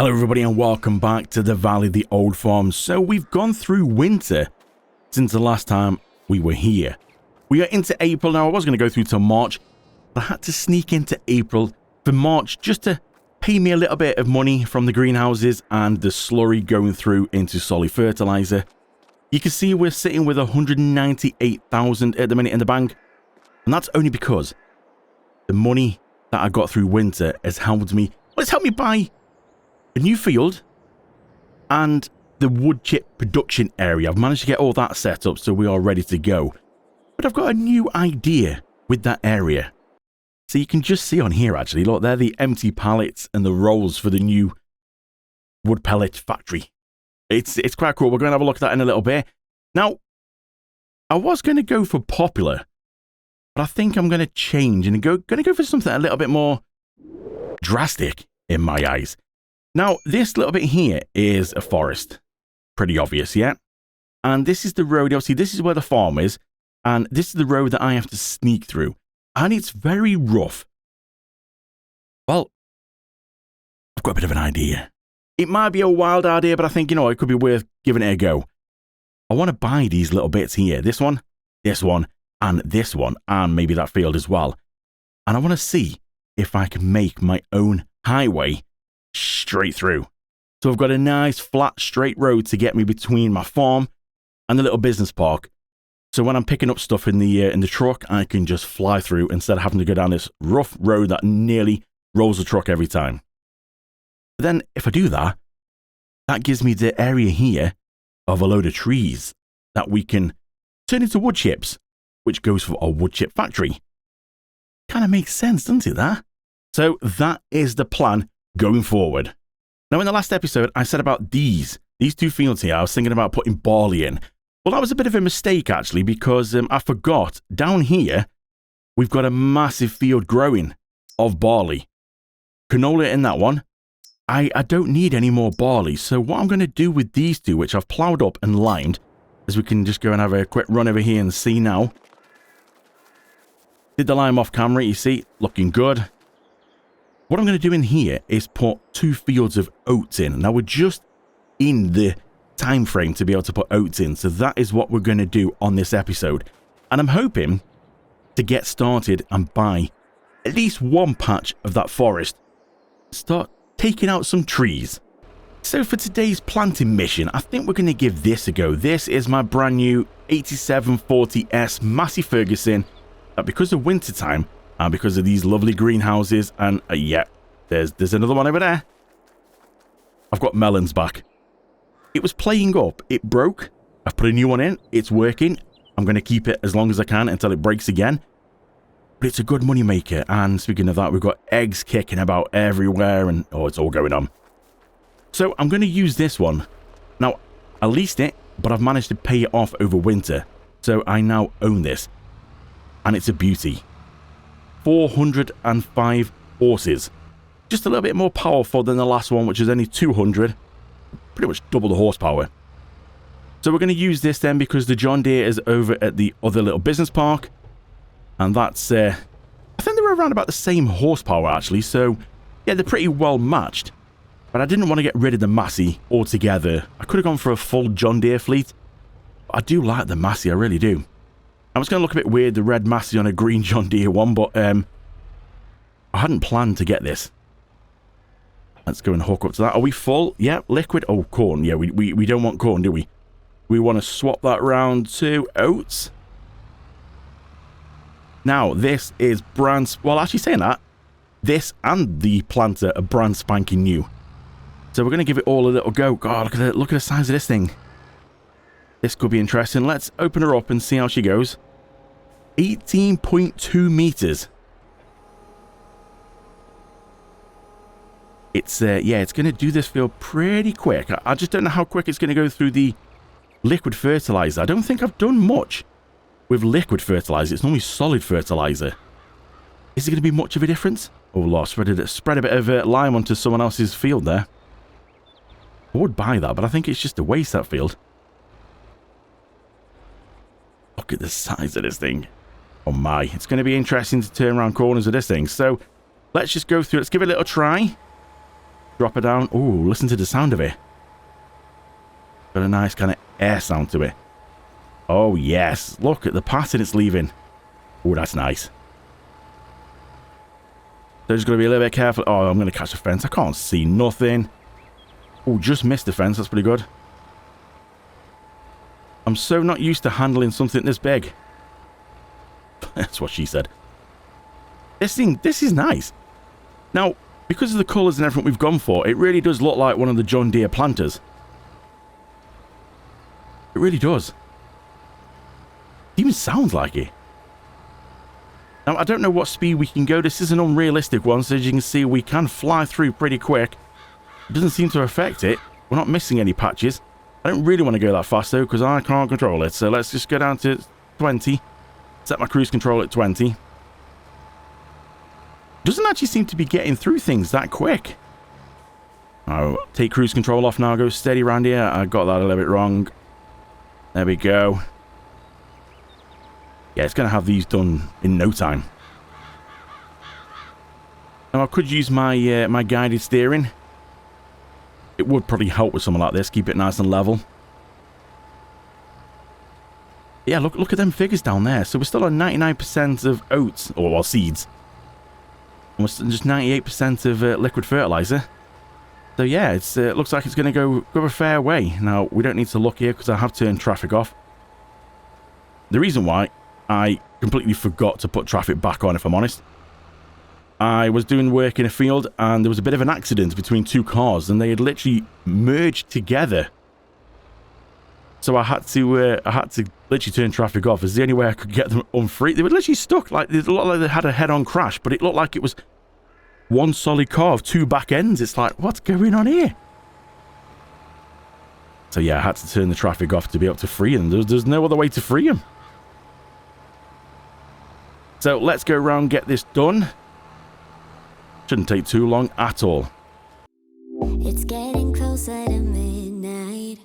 Hello everybody and welcome back to the Valley of the Old Farm. So we've gone through winter since the last time we were here. We are into April now. I was going to go through till March, but I had to sneak into April for March just to pay me a little bit of money from the greenhouses and the slurry going through into solid fertilizer. You can see we're sitting with 198,000 at the minute in the bank, and that's only because the money that I got through winter has helped me. Well, it's helped me buy a new field and the wood chip production area. I've managed to get all that set up so we are ready to go. But I've got a new idea with that area. So you can just see on here actually, look, they're the empty pallets and the rolls for the new wood pellet factory. It's quite cool. We're going to have a look at that in a little bit. Now, I was going to go for popular, but I think I'm going to change and going to go for something a little bit more drastic in my eyes. Now, this little bit here is a forest. Pretty obvious, yeah? And this is the road. Obviously, this is where the farm is. And this is the road that I have to sneak through. And it's very rough. Well, I've got a bit of an idea. It might be a wild idea, but I think, it could be worth giving it a go. I want to buy these little bits here. This one, and this one, and maybe that field as well. And I want to see if I can make my own highway straight through. So I've got a nice flat straight road to get me between my farm and the little business park. So when I'm picking up stuff in the truck, I can just fly through instead of having to go down this rough road that nearly rolls the truck every time. But then if I do that, that gives me the area here of a load of trees that we can turn into wood chips, which goes for a wood chip factory. Kind of makes sense, doesn't it, that? So that is the plan going forward. Now, in the last episode, I said about these two fields here, I was thinking about putting barley in. Well, that was a bit of a mistake, actually, because I forgot down here, we've got a massive field growing of barley. Canola in that one. I don't need any more barley. So what I'm going to do with these two, which I've ploughed up and limed, is we can just go and have a quick run over here and see now. Did the lime off camera, you see, looking good. What I'm going to do in here is put 2 fields of oats in. Now, we're just in the time frame to be able to put oats in. So that is what we're going to do on this episode. And I'm hoping to get started and buy at least one patch of that forest. Start taking out some trees. So for today's planting mission, I think we're going to give this a go. This is my brand new 8740S Massey Ferguson. That because of winter time, and because of these lovely greenhouses, and yeah, there's another one over there. I've got melons back. It was playing up. It broke. I've put a new one in. It's working. I'm going to keep it as long as I can until it breaks again. But it's a good money maker. And speaking of that, we've got eggs kicking about everywhere, and oh, it's all going on. So I'm going to use this one. Now, I leased it, but I've managed to pay it off over winter. So I now own this. And it's a beauty. 405 horses. Just a little bit more powerful than the last one, which is only 200. Pretty much double the horsepower. So we're going to use this then because the John Deere is over at the other little business park. And that's, I think they're around about the same horsepower actually. So yeah, they're pretty well matched. But I didn't want to get rid of the Massey altogether. I could have gone for a full John Deere fleet. But I do like the Massey, I really do. I was going to look a bit weird, the red Massey on a green John Deere one, but I hadn't planned to get this. Let's go and hook up to that. Are we full? Yeah, liquid. Oh, corn. Yeah, we don't want corn, do we? We want to swap that round to oats. Now, this is brand... Well, actually saying that, this and the planter are brand spanking new. So we're going to give it all a little go. God, look at the size of this thing. This could be interesting. Let's open her up and see how she goes. 18.2 meters. It's, yeah, it's going to do this field pretty quick. I just don't know how quick it's going to go through the liquid fertilizer. I don't think I've done much with liquid fertilizer. It's normally solid fertilizer. Is it going to be much of a difference? Oh, Lord, spread a bit of lime onto someone else's field there. I would buy that, but I think it's just a waste, that field. Look at the size of this thing. Oh my, it's going to be interesting to turn around corners with this thing. So let's just go through. Let's give it a little try. Drop it down. Ooh, listen to the sound of it. Got a nice kind of air sound to it. Oh, yes. Look at the pattern it's leaving. Oh, that's nice. So just got to be a little bit careful. Oh, I'm going to catch the fence. I can't see nothing. Oh, just missed the fence. That's pretty good. I'm so not used to handling something this big. That's what she said. This is nice. Now, because of the colours and everything we've gone for, it really does look like one of the John Deere planters. It really does. It even sounds like it. Now, I don't know what speed we can go. This is an unrealistic one, so as you can see, we can fly through pretty quick. It doesn't seem to affect it. We're not missing any patches. I don't really want to go that fast, though, because I can't control it. So let's just go down to 20. Set my cruise control at 20. Doesn't actually seem to be getting through things that quick. I'll take cruise control off now. Go steady around here. I got that a little bit wrong. There we go. Yeah, it's going to have these done in no time. Now, I could use my my guided steering. It would probably help with something like this. Keep it nice and level. Yeah, look at them figures down there. So we're still on 99% of oats, or well, seeds. And we're just 98% of liquid fertilizer. So yeah, it looks like it's going to go a fair way. Now, we don't need to look here because I have turned traffic off. The reason why, I completely forgot to put traffic back on, if I'm honest. I was doing work in a field and there was a bit of an accident between two cars and they had literally merged together. So I had to literally turn traffic off. It's the only way I could get them unfree. They were literally stuck. Like, it looked like they had a head-on crash, but it looked like it was one solid car of two back ends. It's like, what's going on here? So yeah, I had to turn the traffic off to be able to free them. There's no other way to free them. So let's go around and get this done. Shouldn't take too long at all. It's getting closer to midnight.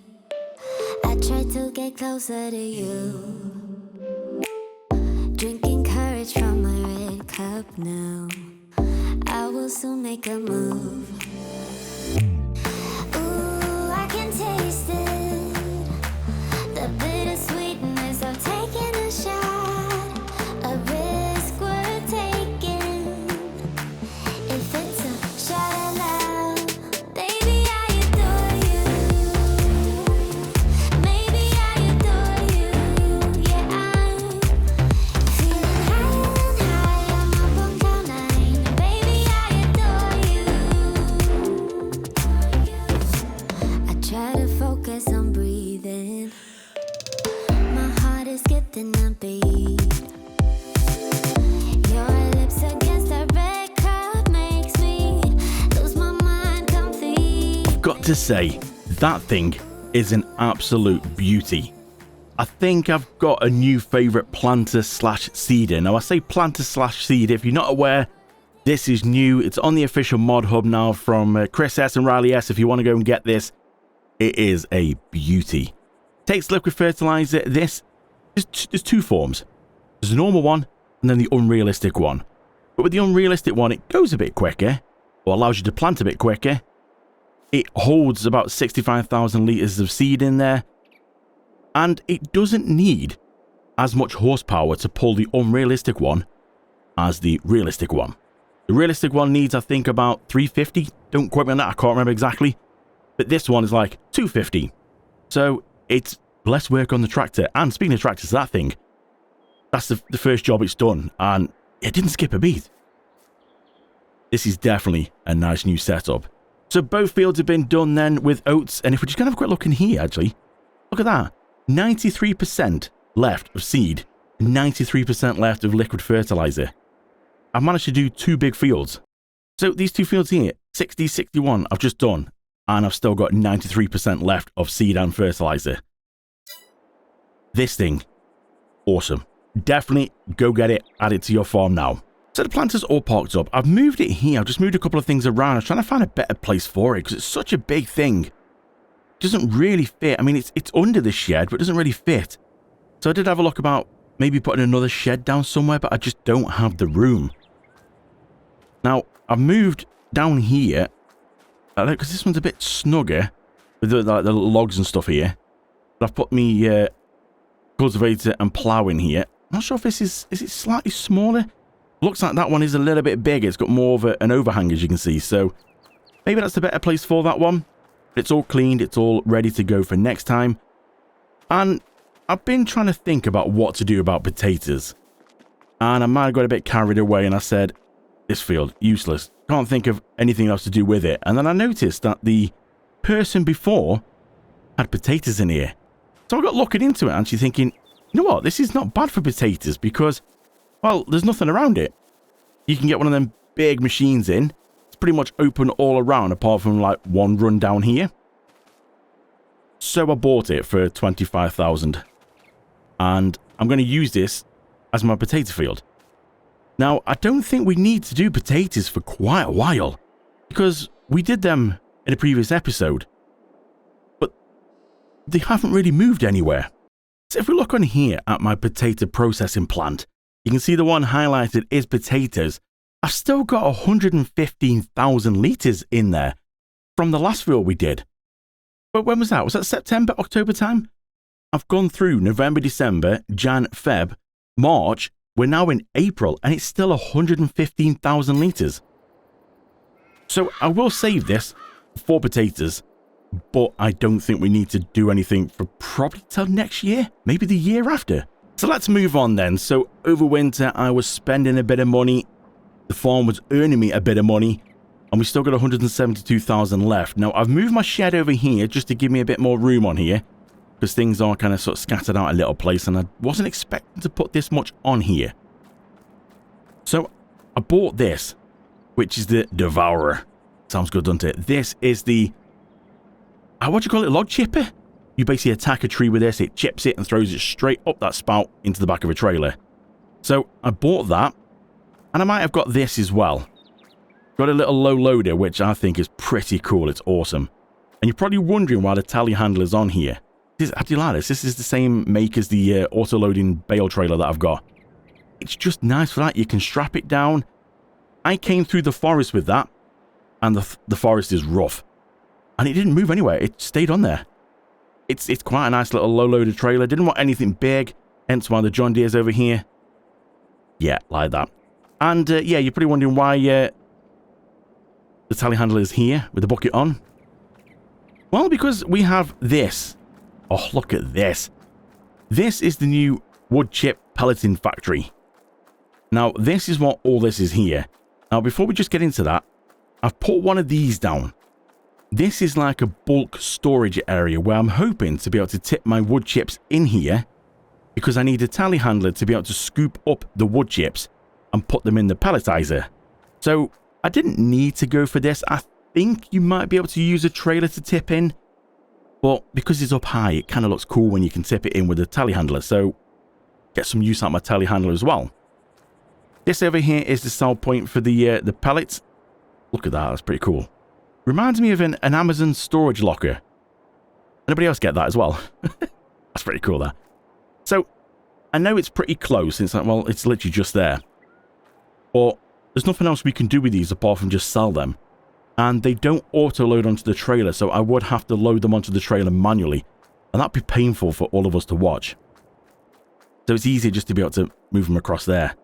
I try to get closer to you. Drinking courage from my red cup now. I will soon make a move. Ooh, I can taste it. The bittersweetness of taking a shot. A risk worth taking. If it's a shot at love, baby, I adore you. Maybe I adore you. Yeah, I'm feeling higher and higher. I'm up on cloud nine. Baby, I adore you. I try to focus on breathing. My heart is skipping a beat. Your lips against a red cup makes me lose my mind complete. Got to say, that thing is an absolute beauty. I think I've got a new favourite planter slash seeder. Now I say planter slash seeder, if you're not aware, this is new. It's on the official mod hub now from Chris S and Riley S. If you want to go and get this, it is a beauty. Takes liquid fertilizer. There's two forms. There's a normal one and then the unrealistic one. But with the unrealistic one, it goes a bit quicker, or allows you to plant a bit quicker. It holds about 65,000 litres of seed in there. And it doesn't need as much horsepower to pull the unrealistic one as the realistic one. The realistic one needs, I think, about 350. Don't quote me on that, I can't remember exactly. But this one is like 250. So it's less work on the tractor. And speaking of tractors, that thing, that's the first job it's done. And it didn't skip a beat. This is definitely a nice new setup. So both fields have been done then with oats. And if we're just going to have a quick look in here, actually, look at that. 93% left of seed, 93% left of liquid fertilizer. I've managed to do two big fields. So these two fields here, 60, 61, I've just done. And I've still got 93% left of seed and fertilizer. This thing, awesome. Definitely go get it, add it to your farm now. So the planter's all parked up. I've moved it here. I've just moved a couple of things around. I was trying to find a better place for it because it's such a big thing. It doesn't really fit. I mean, it's under the shed, but it doesn't really fit. So I did have a look about maybe putting another shed down somewhere, but I just don't have the room. Now, I've moved down here Because this one's a bit snugger with the little logs and stuff here. But I've put me cultivator and plough in here. I'm not sure if this is it slightly smaller? Looks like that one is a little bit bigger. It's got more of an overhang, as you can see. So maybe that's the better place for that one. It's all cleaned. It's all ready to go for next time. And I've been trying to think about what to do about potatoes. And I might have got a bit carried away and I said, this field, useless. Can't think of anything else to do with it. And then I noticed that the person before had potatoes in here. So I got looking into it and she's thinking, you know what, this is not bad for potatoes because, well, there's nothing around it. You can get one of them big machines in. It's pretty much open all around apart from like one run down here. So I bought it for 25,000. And I'm going to use this as my potato field. Now, I don't think we need to do potatoes for quite a while because we did them in a previous episode, but they haven't really moved anywhere. So if we look on here at my potato processing plant, you can see the one highlighted is potatoes. I've still got 115,000 litres in there from the last field we did. But when was that? Was that September, October time? I've gone through November, December, Jan, Feb, March. We're now in April and it's still 115,000 litres. So I will save this for potatoes, but I don't think we need to do anything for probably till next year, maybe the year after. So let's move on then. So over winter, I was spending a bit of money. The farm was earning me a bit of money and we still got 172,000 left. Now I've moved my shed over here just to give me a bit more room on here, because things are kind of sort of scattered out a little place and I wasn't expecting to put this much on here. So I bought this, which is the Devourer. Sounds good, doesn't it? This is the, what do you call it, log chipper? You basically attack a tree with this, it chips it and throws it straight up that spout into the back of a trailer. So I bought that, and I might have got this as well. Got a little low loader, which I think is pretty cool, it's awesome. And you're probably wondering why the telehandler's on here. How do you like this? This is the same make as the auto-loading bale trailer that I've got. It's just nice for that. You can strap it down. I came through the forest with that, and the forest is rough. And it didn't move anywhere. It stayed on there. It's quite a nice little low-loaded trailer. Didn't want anything big, hence why the John Deere's over here. Yeah, like that. And yeah, you're probably wondering why the telehandler is here with the bucket on. Well, because we have this. Oh, look at this. This is the new wood chip pelleting factory. Now, this is what all this is here. Now, before we just get into that, I've put one of these down. This is like a bulk storage area where I'm hoping to be able to tip my wood chips in here because I need a telehandler to be able to scoop up the wood chips and put them in the pelletizer. So, I didn't need to go for this. I think you might be able to use a trailer to tip in. But because it's up high, it kind of looks cool when you can tip it in with a telehandler. So get some use out of my telehandler as well. This over here is the sell point for the pellets. Look at that. That's pretty cool. Reminds me of an Amazon storage locker. Anybody else get that as well? That's pretty cool, that. So I know it's pretty close. It's like, well, it's literally just there. But there's nothing else we can do with these apart from just sell them. And they don't auto-load onto the trailer, so I would have to load them onto the trailer manually. And that'd be painful for all of us to watch. So it's easier just to be able to move them across there.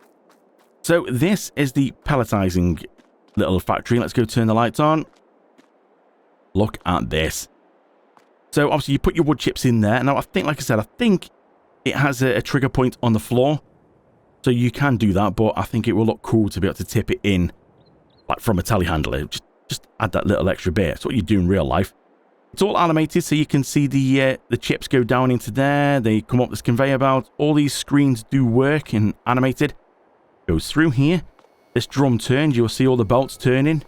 So this is the pelletizing little factory. Let's go turn the lights on. Look at this. So obviously you put your wood chips in there. Now I think, like I said, I think it has a trigger point on the floor. So you can do that, but I think it will look cool to be able to tip it in like from a telehandler. Just add that little extra bit. It's what you do in real life. It's all animated, so you can see the chips go down into there. They come up this conveyor belt. All these screens do work and animated. Goes through here. This drum turns. You'll see all the belts turning.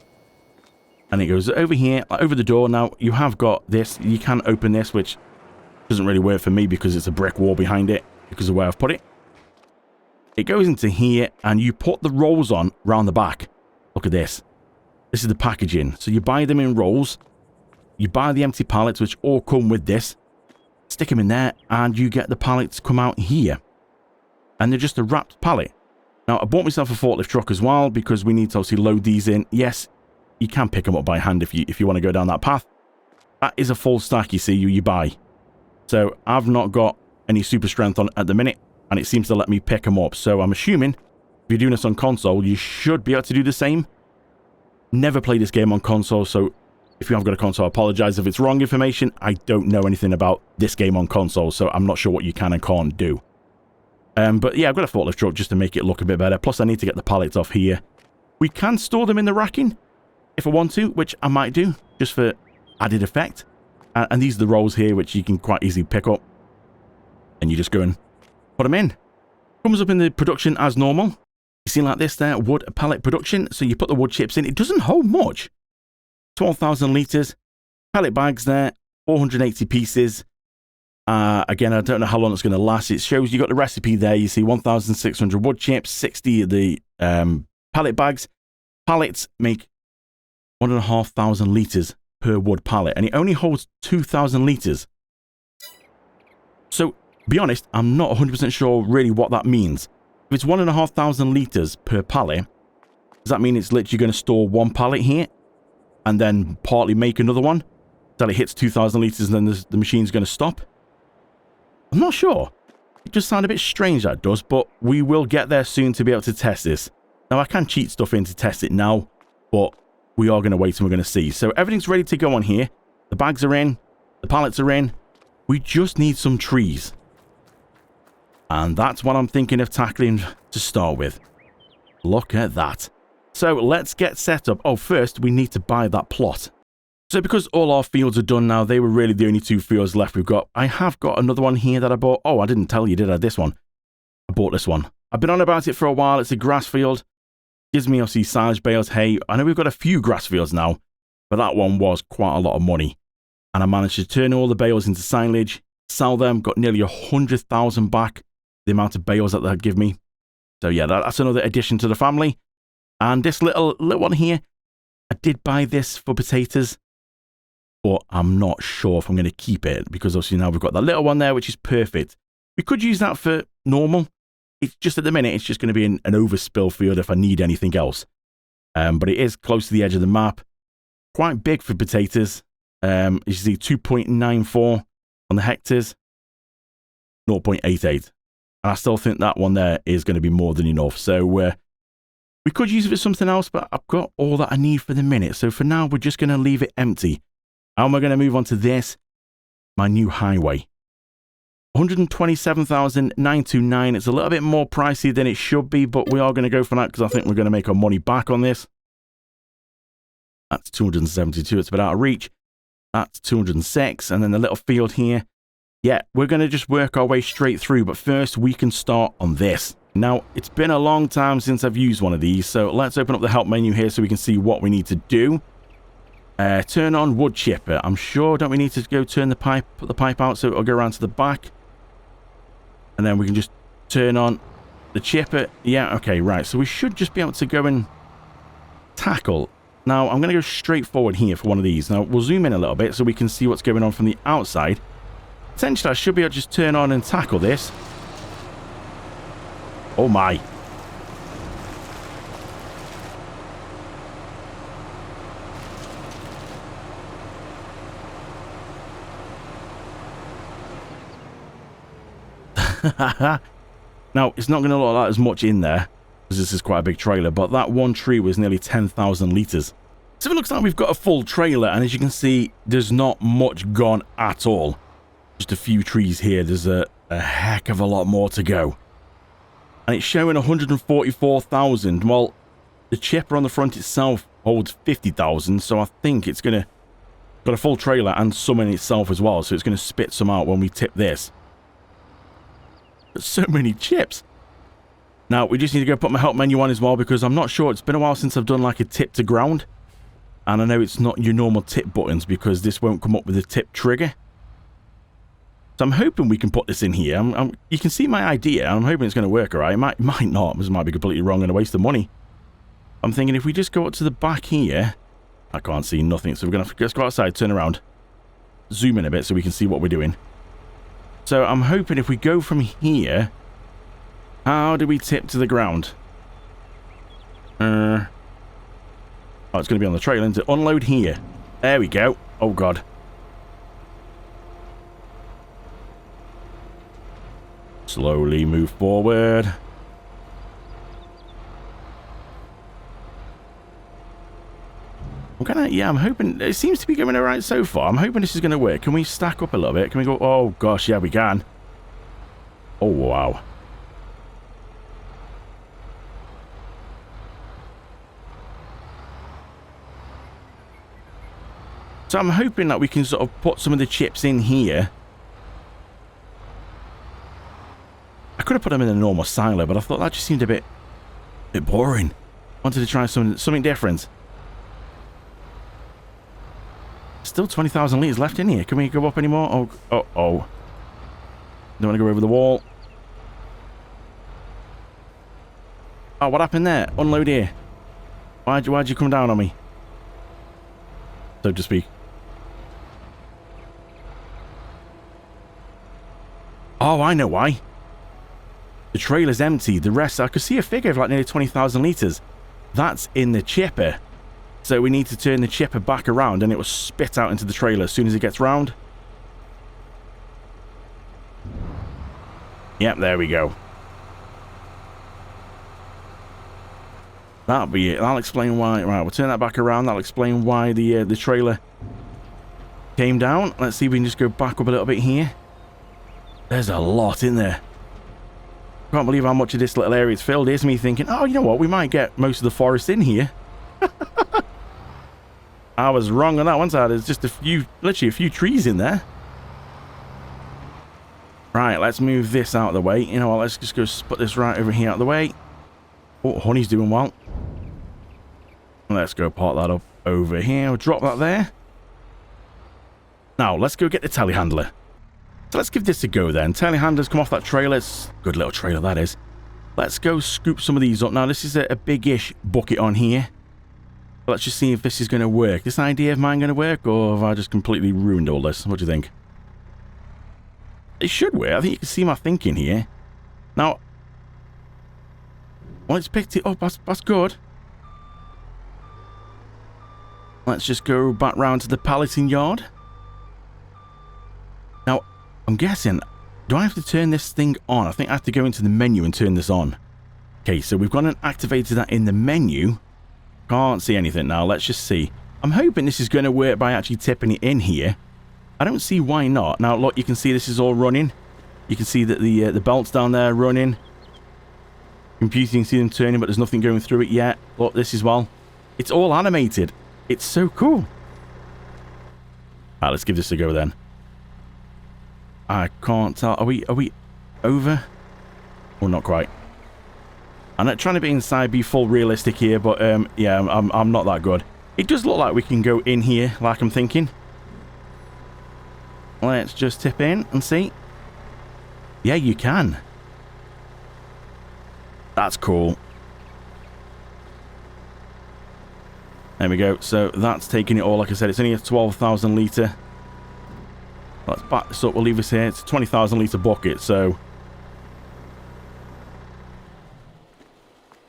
And it goes over here, over the door. Now, you have got this. You can open this, which doesn't really work for me because it's a brick wall behind it because of where I've put it. It goes into here, and you put the rolls on round the back. Look at this. This is the packaging. So you buy them in rolls. You buy the empty pallets, which all come with this. Stick them in there, and you get the pallets come out here. And they're just a wrapped pallet. Now, I bought myself a forklift truck as well, because we need to obviously load these in. Yes, you can pick them up by hand if you want to go down that path. That is a full stack, you see, you buy. So I've not got any super strength on at the minute, and it seems to let me pick them up. So I'm assuming if you're doing this on console, you should be able to do the same. Never played this game on console, so if you have got a console, I apologize if it's wrong information. I don't know anything about this game on console, so I'm not sure what you can and can't do. But yeah, I've got a forklift truck just to make it look a bit better. Plus, I need to get the pallets off here. We can store them in the racking if I want to, which I might do, just for added effect. And these are the rolls here, which you can quite easily pick up. And you just go and put them in. Comes up in the production as normal. You see like this there, wood pellet production. So you put the wood chips in. It doesn't hold much. 12,000 litres. Pellet bags there, 480 pieces. Again, I don't know how long it's going to last. It shows you got the recipe there. You see 1,600 wood chips, 60 of the pellet bags. Pallets make 1,500 litres per wood pallet, and it only holds 2,000 litres. So, be honest, I'm not 100% sure really what that means. If it's 1,500 litres per pallet, does that mean it's literally going to store one pallet here and then partly make another one until it hits 2,000 litres and then the machine's going to stop? I'm not sure. It just sounds a bit strange, that does, but we will get there soon to be able to test this. Now, I can cheat stuff in to test it now, but we are going to wait and we're going to see. So everything's ready to go on here. The bags are in. The pallets are in. We just need some trees. And that's what I'm thinking of tackling to start with. Look at that. So let's get set up. Oh, first we need to buy that plot. So because all our fields are done now, they were really the only two fields left we've got. I have got another one here that I bought. Oh, I didn't tell you, did I? This one. I bought this one. I've been on about it for a while. It's a grass field. Gives me obviously silage bales, hay. I know we've got a few grass fields now, but that one was quite a lot of money. And I managed to turn all the bales into silage, sell them, got nearly 100,000 back, the amount of bales that they'd give me. So yeah, that's another addition to the family. And this little one here, I did buy this for potatoes, but I'm not sure if I'm going to keep it because obviously now we've got that little one there, which is perfect. We could use that for normal. It's just at the minute, it's just going to be an overspill field if I need anything else. But it is close to the edge of the map. Quite big for potatoes. You see 2.94 on the hectares. 0.88. And I still think that one there is going to be more than enough. So we could use it for something else, but I've got all that I need for the minute. So for now, we're just going to leave it empty. And we're going to move on to this, my new highway. 127,929. It's a little bit more pricey than it should be, but we are going to go for that because I think we're going to make our money back on this. That's 272. It's a bit out of reach. That's 206. And then the little field here. Yeah, we're going to just work our way straight through. But first, we can start on this. Now, it's been a long time since I've used one of these. So let's open up the help menu here so we can see what we need to do. Turn on wood chipper. I'm sure, don't we need to go turn the pipe, put the pipe out so it'll go around to the back. And then we can just turn on the chipper. Yeah, okay, right. So we should just be able to go and tackle. Now, I'm going to go straight forward here for one of these. Now, we'll zoom in a little bit so we can see what's going on from the outside. Essentially, I should be able to just turn on and tackle this. Oh, my. Now, it's not going to look like there's much in there, because this is quite a big trailer, but that one tree was nearly 10,000 litres. So it looks like we've got a full trailer, and as you can see, there's not much gone at all. Just a few trees here. There's a heck of a lot more to go. And it's showing 144,000. Well, the chipper on the front itself holds 50,000, so I think it's going to got a full trailer and some in itself as well, so it's going to spit some out when we tip this. There's so many chips. Now, we just need to go put my help menu on as well because I'm not sure. It's been a while since I've done like a tip to ground. And I know it's not your normal tip buttons because this won't come up with a tip trigger. So I'm hoping we can put this in here. You can see my idea. I'm hoping it's going to work all right. It might not. This might be completely wrong and a waste of money. I'm thinking if we just go up to the back here. I can't see nothing. So we're going to just go outside, turn around. Zoom in a bit so we can see what we're doing. So I'm hoping if we go from here, how do we tip to the ground? Oh, it's going to be on the trailer, isn't it? Unload here. There we go. Oh, God. Slowly move forward. I'm hoping, it seems to be going alright so far. I'm hoping this is going to work. Can we stack up a little bit? Can we go, oh gosh, yeah, we can. Oh, wow. So I'm hoping that we can sort of put some of the chips in here. I could have put them in a normal silo, but I thought that just seemed a bit boring. Wanted to try something different. Still 20,000 litres left in here. Can we go up anymore? Oh. Don't want to go over the wall. Oh, what happened there? Unload here. Why'd you come down on me? So to speak. Oh, I know why. The trailer's empty. The rest, I could see a figure of like nearly 20,000 litres. That's in the chipper. So we need to turn the chipper back around and it will spit out into the trailer as soon as it gets round. Yep, there we go. That'll be it. That'll explain why. Right, we'll turn that back around. That'll explain why the trailer came down. Let's see if we can just go back up a little bit here. There's a lot in there. Can't believe how much of this little area is filled. Here's me thinking, oh, you know what? We might get most of the forest in here. I was wrong on that one side. There's just literally a few trees in there. Right, let's move this out of the way. You know what? Let's just go put this right over here out of the way. Oh, honey's doing well. Let's go park that up over here. We'll drop that there. Now, let's go get the telehandler. So let's give this a go then. Telehandler's come off that trailer. It's a good little trailer, that is. Let's go scoop some of these up. Now, this is a big-ish bucket on here. Let's just see if this is going to work. This idea of mine going to work, or have I just completely ruined all this? What do you think? It should work. I think you can see my thinking here. Now, well, it's picked it up. That's good. Let's just go back round to the palleting yard. Now, I'm guessing, do I have to turn this thing on? I think I have to go into the menu and turn this on. Okay, so we've gone and activated that in the menu. Can't see anything now. Let's just see. I'm hoping this is going to work by actually tipping it in here. I don't see why not. Now, look, you can see this is all running. You can see that the belts down there running. Computer, you can see them turning, but there's nothing going through it yet. Look, this as well. It's all animated. It's so cool. Alright, let's give this a go then. I can't tell. Are we over? Well, not quite. I'm not trying to be inside, be full realistic here, but yeah, I'm not that good. It does look like we can go in here, like I'm thinking. Let's just tip in and see. Yeah, you can. That's cool. There we go. So that's taking it all. Like I said, it's only a 12,000 litre. Let's back this up. We'll leave this here. It's a 20,000 litre bucket, so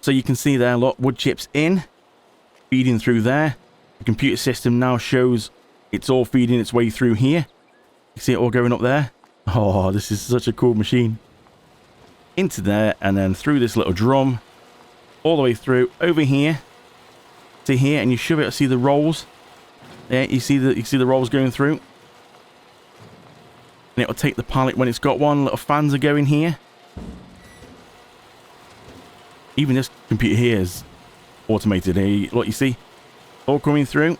you can see there, look, wood chips in, feeding through there. The computer system now shows it's all feeding its way through here. You see it all going up there. Oh, this is such a cool machine. Into there, and then through this little drum, all the way through, over here, to here, and you should be able to see the rolls. There, you see the rolls going through. And it'll take the pallet when it's got one. Little fans are going here. Even this computer here is automated. Here, look, you see, all coming through.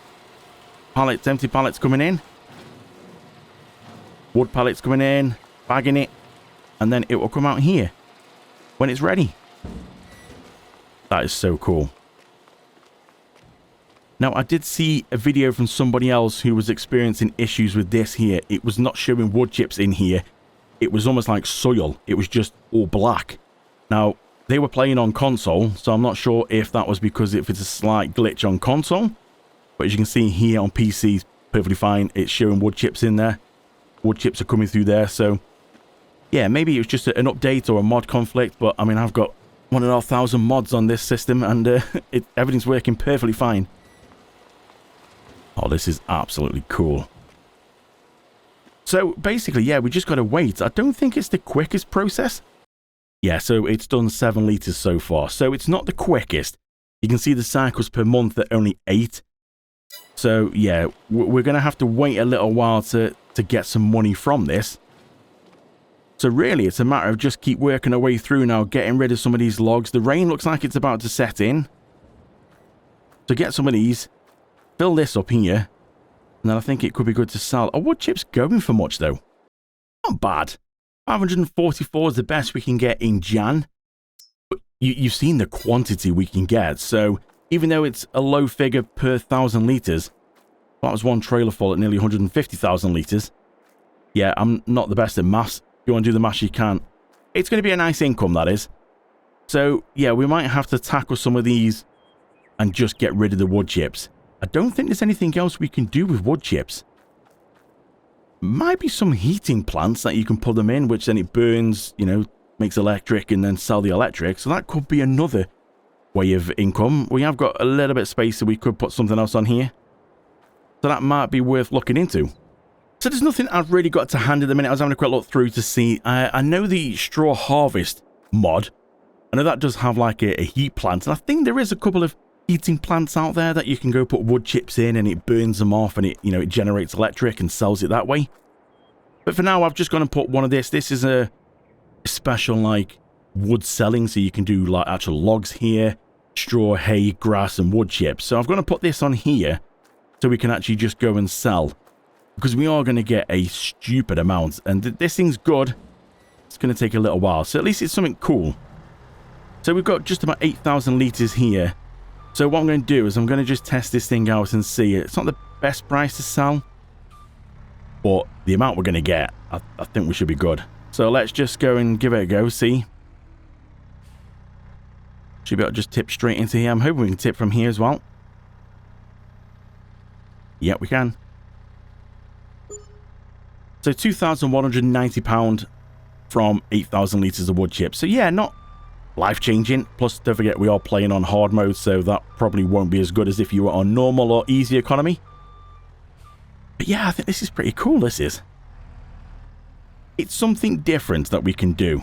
Pallets, empty pallets coming in. Wood pallets coming in, bagging it, and then it will come out here when it's ready. That is so cool. Now, I did see a video from somebody else who was experiencing issues with this here. It was not showing wood chips in here. It was almost like soil. It was just all black. Now, they were playing on console, so I'm not sure if that was because if it's a slight glitch on console. But as you can see here on PC, perfectly fine. It's showing wood chips in there. Wood chips are coming through there, so yeah, maybe it was just an update or a mod conflict, but I mean, I've got 1,500 mods on this system, and everything's working perfectly fine. Oh, this is absolutely cool. So basically, yeah, we just got to wait. I don't think it's the quickest process. Yeah, so it's done 7 litres so far. So it's not the quickest. You can see the cycles per month at only 8. So yeah, we're going to have to wait a little while to get some money from this. So really, it's a matter of just keep working our way through now, getting rid of some of these logs. The rain looks like it's about to set in. So get some of these, fill this up here, and then I think it could be good to sell. Are wood chips going for much though? Not bad. 544 is the best we can get in Jan. But you've seen the quantity we can get, so even though it's a low figure per 1,000 litres, that was one trailer full at nearly 150,000 litres. Yeah, I'm not the best at maths. If you want to do the maths, you can. It's going to be a nice income, that is. So, yeah, we might have to tackle some of these and just get rid of the wood chips. I don't think there's anything else we can do with wood chips. Might be some heating plants that you can put them in, which then it burns, you know, makes electric and then sell the electric. So that could be another way of income. We have got a little bit of space, so we could put something else on here. So that might be worth looking into. So there's nothing I've really got to hand at the minute. I was having a quick look through to see. I know the straw harvest mod. I know that does have like a heat plant. And I think there is a couple of heating plants out there that you can go put wood chips in and it burns them off and it, you know, it generates electric and sells it that way. But for now, I've just gone and put one of this. This is a special like wood selling. So you can do like actual logs here, straw, hay, grass and wood chips. So I've got to put this on here so we can actually just go and sell. Because we are going to get a stupid amount. And this thing's good. It's going to take a little while. So at least it's something cool. So we've got just about 8,000 litres here. So what I'm going to do is I'm going to just test this thing out and see. It's not the best price to sell. But the amount we're going to get, I think we should be good. So let's just go and give it a go. See. Should be able to just tip straight into here. I'm hoping we can tip from here as well. Yeah, we can. So £2,190 from 8,000 litres of wood chips. So yeah, not life-changing. Plus, don't forget, we are playing on hard mode, so that probably won't be as good as if you were on normal or easy economy. But yeah, I think this is pretty cool, this is. It's something different that we can do.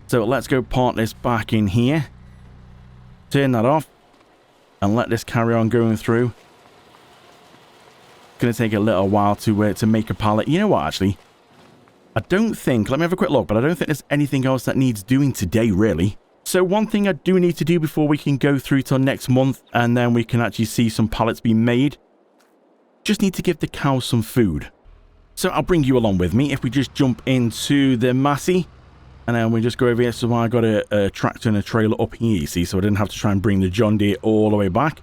So let's go park this back in here. Turn that off. And let this carry on going through. Going to take a little while to make a pallet. You know what, actually? I don't think, let me have a quick look, but I don't think there's anything else that needs doing today, really. So one thing I do need to do before we can go through till next month, and then we can actually see some pallets being made. Just need to give the cows some food. So I'll bring you along with me if we just jump into the Massey. And then we just go over here. So I got a tractor and a trailer up here, you see, so I didn't have to try and bring the John Deere all the way back.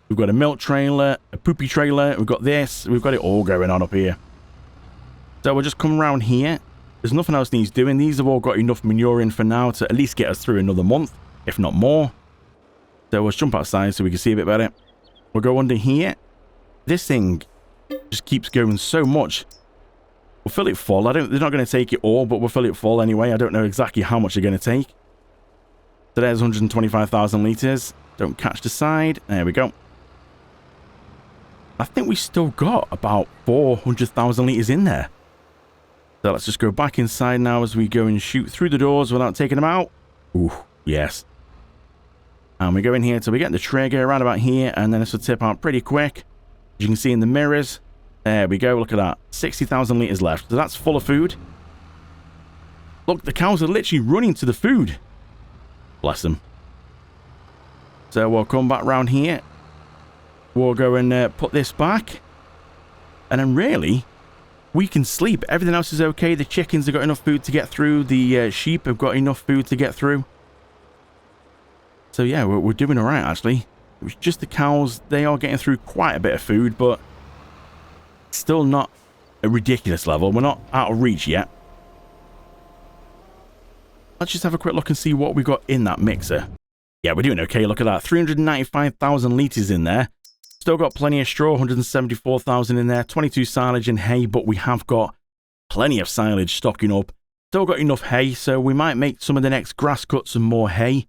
We've got a milk trailer, a poopy trailer, we've got this, we've got it all going on up here. So we'll just come around here. There's nothing else needs doing. These have all got enough manure in for now to at least get us through another month, if not more. So let's jump outside so we can see a bit better. We'll go under here. This thing just keeps going so much. We'll fill it full. They're not going to take it all, but we'll fill it full anyway. I don't know exactly how much they're going to take. So there's 125,000 litres. Don't catch the side. There we go. I think we still got about 400,000 litres in there. So let's just go back inside now as we go and shoot through the doors without taking them out. Ooh, yes. And we go in here till we get the trigger around about here, and then this will tip out pretty quick. As you can see in the mirrors. There we go, look at that. 60,000 litres left. So that's full of food. Look, the cows are literally running to the food. Bless them. So we'll come back round here. We'll go and put this back. And then really, we can sleep. Everything else is okay. The chickens have got enough food to get through. The sheep have got enough food to get through. So yeah, we're doing all right, actually. It was just the cows. They are getting through quite a bit of food, but still not a ridiculous level. We're not out of reach yet. Let's just have a quick look and see what we got in that mixer. Yeah, we're doing okay. Look at that. 395,000 litres in there. Still got plenty of straw, 174,000 in there, 22 silage and hay, but we have got plenty of silage stocking up. Still got enough hay, so we might make some of the next grass cuts and more hay.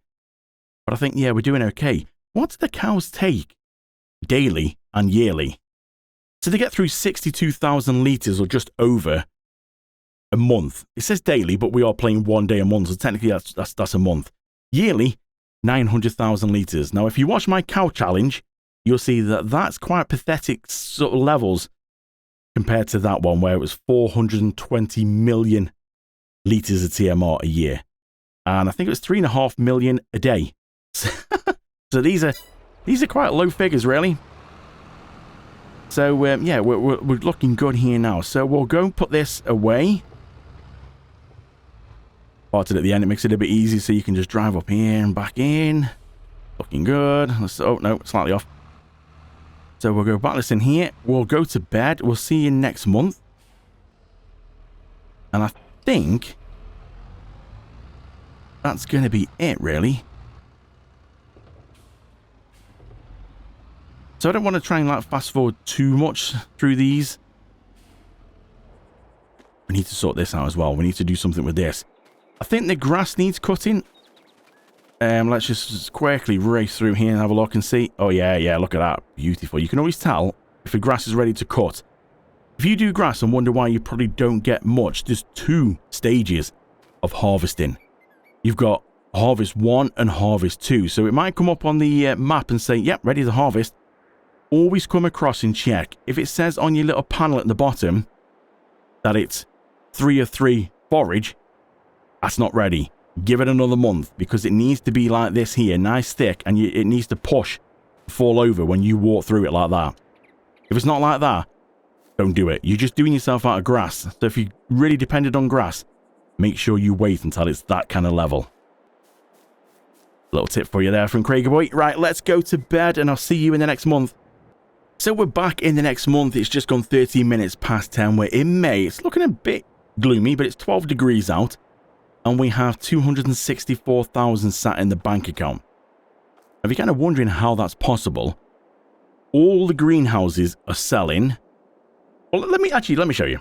But I think, yeah, we're doing okay. What do the cows take? daily and yearly. So they get through 62,000 litres or just over a month. It says daily, but we are playing 1 day a month, so technically that's a month. Yearly, 900,000 litres. Now, if you watch my cow challenge, you'll see that that's quite pathetic sort of levels compared to that one where it was 420 million litres of TMR a year. And I think it was 3.5 million a day. So these are quite low figures, really. So, yeah, we're looking good here now. So we'll go and put this away. Parted at the end, it makes it a bit easy so you can just drive up here and back in. Looking good. Oh, no, slightly off. So we'll go back this in here. We'll go to bed. We'll see you next month. And I think that's going to be it, really. So I don't want to try and like fast forward too much through these. We need to sort this out as well. We need to do something with this. I think the grass needs cutting. Let's just quickly race through here and have a look and see. Oh, yeah, look at that. Beautiful. You can always tell if the grass is ready to cut. If you do grass and wonder why you probably don't get much, there's 2 stages of harvesting. You've got harvest 1 and harvest 2. So it might come up on the map and say, yep, ready to harvest. Always come across and check. If it says on your little panel at the bottom that it's 3 of 3 forage, that's not ready. Give it another month because it needs to be like this here, nice thick, and it needs to push, fall over when you walk through it like that. If it's not like that, don't do it. You're just doing yourself out of grass. So if you really depended on grass, make sure you wait until it's that kind of level. Little tip for you there from Craigie Boy. Right, let's go to bed and I'll see you in the next month. So we're back in the next month. It's just gone 13 minutes past 10. We're in May. It's looking a bit gloomy, but it's 12 degrees out. And we have 264,000 sat in the bank account. If you're kind of wondering how that's possible, all the greenhouses are selling. Well, let me show you.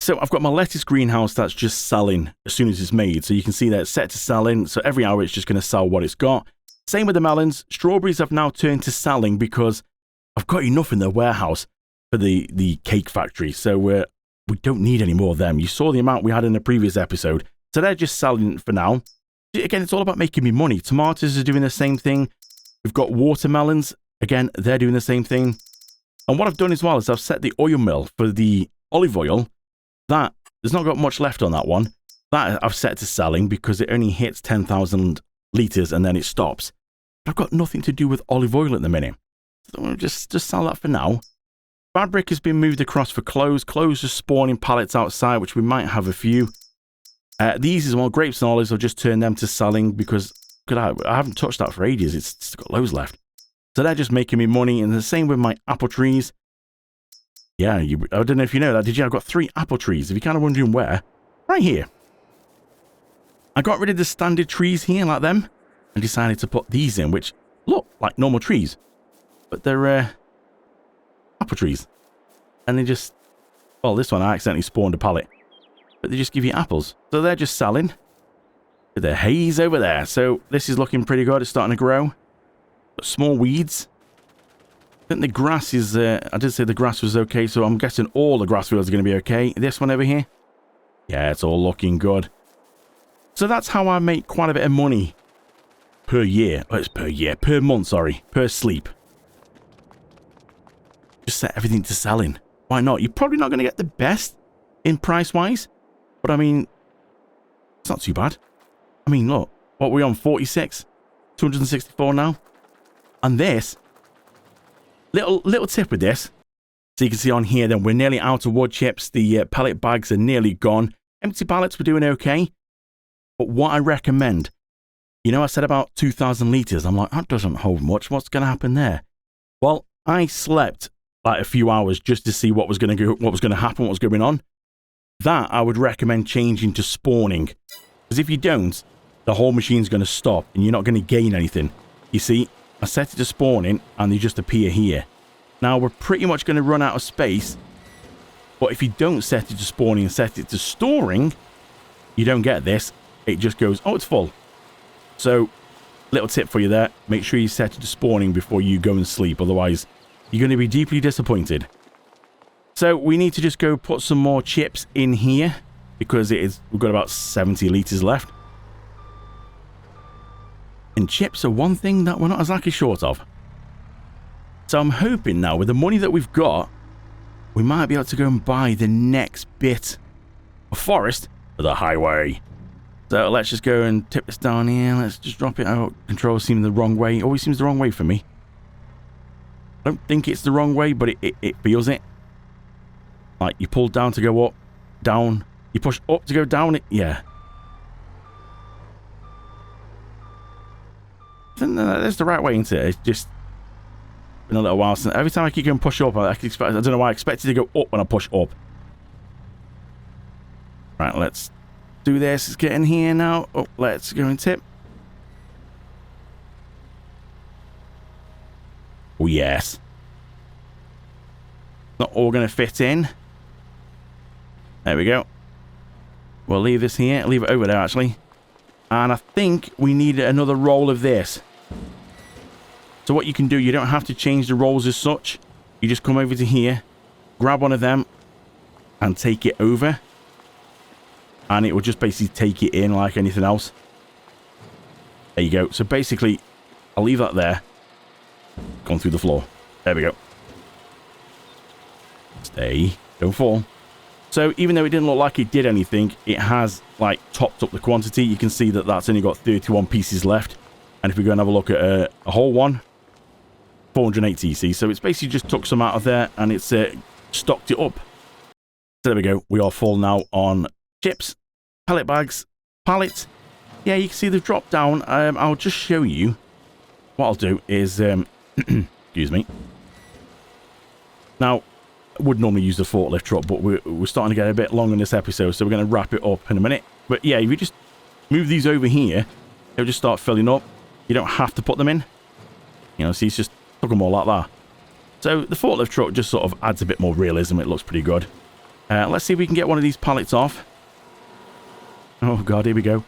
So I've got my lettuce greenhouse that's just selling as soon as it's made. So you can see that it's set to selling. So every hour it's just going to sell what it's got. Same with the melons. Strawberries have now turned to selling because I've got enough in the warehouse for the cake factory. So we don't need any more of them. You saw the amount we had in the previous episode. So they're just selling for now. Again, it's all about making me money. Tomatoes are doing the same thing. We've got watermelons. Again, they're doing the same thing. And what I've done as well is I've set the oil mill for the olive oil. That, there's not got much left on that one. That I've set to selling because it only hits 10,000 litres and then it stops. But I've got nothing to do with olive oil at the minute. So I'm just sell that for now. Fabric has been moved across for clothes. Clothes are spawning pallets outside, which we might have a few. These as well, grapes and olives, I've just turned them to selling because I haven't touched that for ages. It's got loads left. So they're just making me money. And the same with my apple trees. Yeah, I don't know if you know that. Did you? I've got 3 apple trees. If you're kind of wondering where, right here. I got rid of the standard trees here like them and decided to put these in, which look like normal trees. But they're apple trees. And they just, well, this one I accidentally spawned a pallet. But they just give you apples. So they're just selling. With the haze over there. So this is looking pretty good. It's starting to grow. But small weeds. I think the grass is, I did say the grass was okay. So I'm guessing all the grass fields are going to be okay. This one over here. Yeah, it's all looking good. So that's how I make quite a bit of money per year. Oh, it's per year. Per month, sorry. Per sleep. Just set everything to selling. Why not? You're probably not going to get the best in price-wise. But I mean, it's not too bad. I mean, look. What are we on? 46? 264 now? And this, little tip with this. So you can see on here then we're nearly out of wood chips. The pellet bags are nearly gone. Empty pallets, we're doing okay. But what I recommend, you know, I said about 2,000 litres. I'm like, that doesn't hold much. What's going to happen there? Well, I slept like a few hours just to see what was going to happen, what was going on. That I would recommend changing to spawning. Because if you don't, the whole machine's going to stop and you're not going to gain anything. You see, I set it to spawning and they just appear here. Now we're pretty much going to run out of space. But if you don't set it to spawning and set it to storing, you don't get this. It just goes, oh, it's full. So Little tip for you there. Make sure you set it to spawning before you go and sleep. Otherwise, you're going to be deeply disappointed. So we need to just go put some more chips in here because we've got about 70 litres left. And chips are one thing that we're not exactly short of. So I'm hoping now with the money that we've got, we might be able to go and buy the next bit of forest for the highway. So let's just go and tip this down here. Let's just drop it out. Controls seem the wrong way. Always seems the wrong way for me. I don't think it's the wrong way, but it feels it. Like you pull down to go up, down. You push up to go down. Yeah. I think that's the right way, isn't it? It's just been a little while since. Every time I keep going push up, I don't know why I expected to go up when I push up. Right, let's do this. Let's get in here now. Oh, let's go and tip. Oh, yes. Not all going to fit in. There we go. We'll leave this here. Leave it over there, actually. And I think we need another roll of this. So what you can do, you don't have to change the rolls as such. You just come over to here, grab one of them, and take it over. And it will just basically take it in like anything else. There you go. So basically, I'll leave that there. Gone through the floor. There we go. Stay. Don't fall. So even though it didn't look like it did anything, it has like topped up the quantity. You can see that that's only got 31 pieces left. And if we go and have a look at a whole one, 408 TC. So it's basically just took some out of there and it's stocked it up. So there we go. We are full now on chips, pellet bags, pallets. Yeah, you can see they've dropped down. I'll just show you. What I'll do is, excuse me. Now, I would normally use the forklift truck, but we're starting to get a bit long in this episode, so we're going to wrap it up in a minute. But yeah, if you just move these over here, they'll just start filling up. You don't have to put them in. You know, see, it's just took them all like that. So the forklift truck just sort of adds a bit more realism. It looks pretty good. Let's see if we can get one of these pallets off. Oh, God, here we go.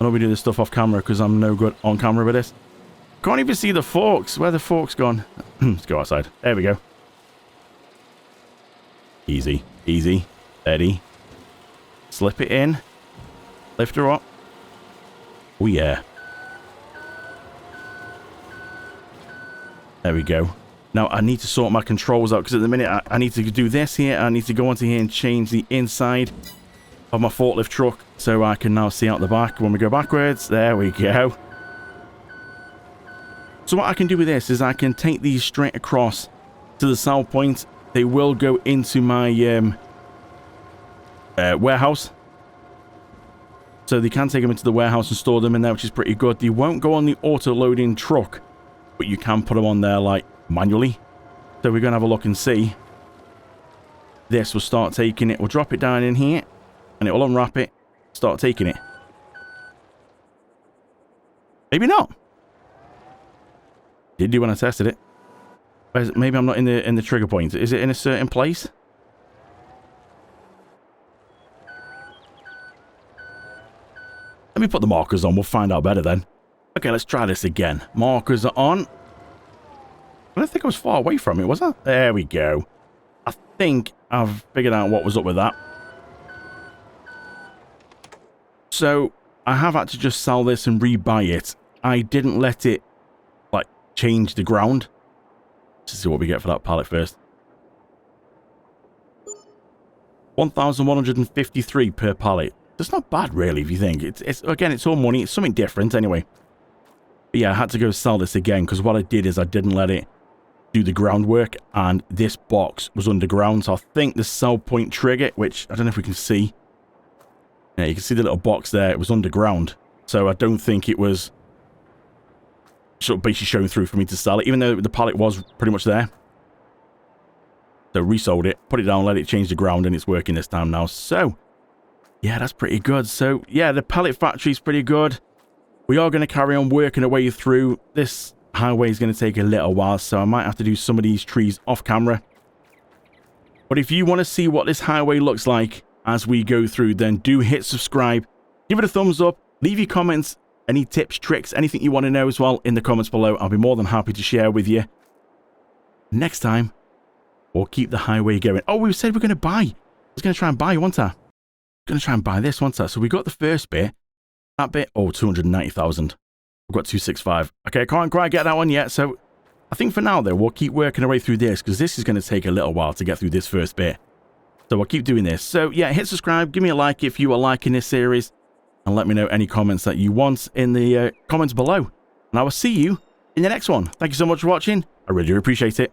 I know we do this stuff off camera because I'm no good on camera with this. Can't even see the forks. Where the forks gone? Let's go outside. There we go. Easy. Easy. Steady. Slip it in. Lift her up. Oh, yeah. There we go. Now, I need to sort my controls out because at the minute I need to do this here. I need to go onto here and change the inside of my forklift truck so I can now see out the back. When we go backwards, there we go. So what I can do with this is I can take these straight across to the sell point. They will go into my warehouse. So they can take them into the warehouse and store them in there, which is pretty good. They won't go on the auto-loading truck, but you can put them on there like manually. So we're going to have a look and see. This will start taking it. We'll drop it down in here and it will unwrap it. Start taking it. Maybe not. Did do when I tested it. Maybe I'm not in the trigger point. Is it in a certain place? Let me put the markers on. We'll find out better then. Okay, let's try this again. Markers are on. I don't think I was far away from it, was I? There we go. I think I've figured out what was up with that. So, I have had to just sell this and rebuy it. I didn't let it, like, change the ground. Let's see what we get for that pallet first. 1,153 per pallet. That's not bad, really, if you think. It's again, it's all money. It's something different, anyway. But yeah, I had to go sell this again, because what I did is I didn't let it do the groundwork, and this box was underground. So I think the sell point trigger, which I don't know if we can see. Yeah, you can see the little box there. It was underground. So I don't think it was sort of basically showing through for me to sell it, even though the pallet was pretty much there. So resold it, put it down, let it change the ground, and it's working this time now. So yeah, that's pretty good. So yeah, the pallet factory is pretty good. We are going to carry on working our way through. This highway is going to take a little while, so I might have to do some of these trees off camera. But if you want to see what this highway looks like as we go through, then do hit subscribe, give it a thumbs up, leave your comments Any tips, tricks, anything you want to know as well in the comments below. I'll be more than happy to share with you. Next time, we'll keep the highway going. Oh, we said we're going to buy. I was going to try and buy, wasn't I? Going to try and buy this, wasn't I? So we got the first bit. That bit, oh, 290,000. We've got 265. Okay, I can't quite get that one yet. So I think for now, though, we'll keep working our way through this because this is going to take a little while to get through this first bit. So we'll keep doing this. So yeah, hit subscribe. Give me a like if you are liking this series. And let me know any comments that you want in the comments below. And I will see you in the next one. Thank you so much for watching. I really do appreciate it.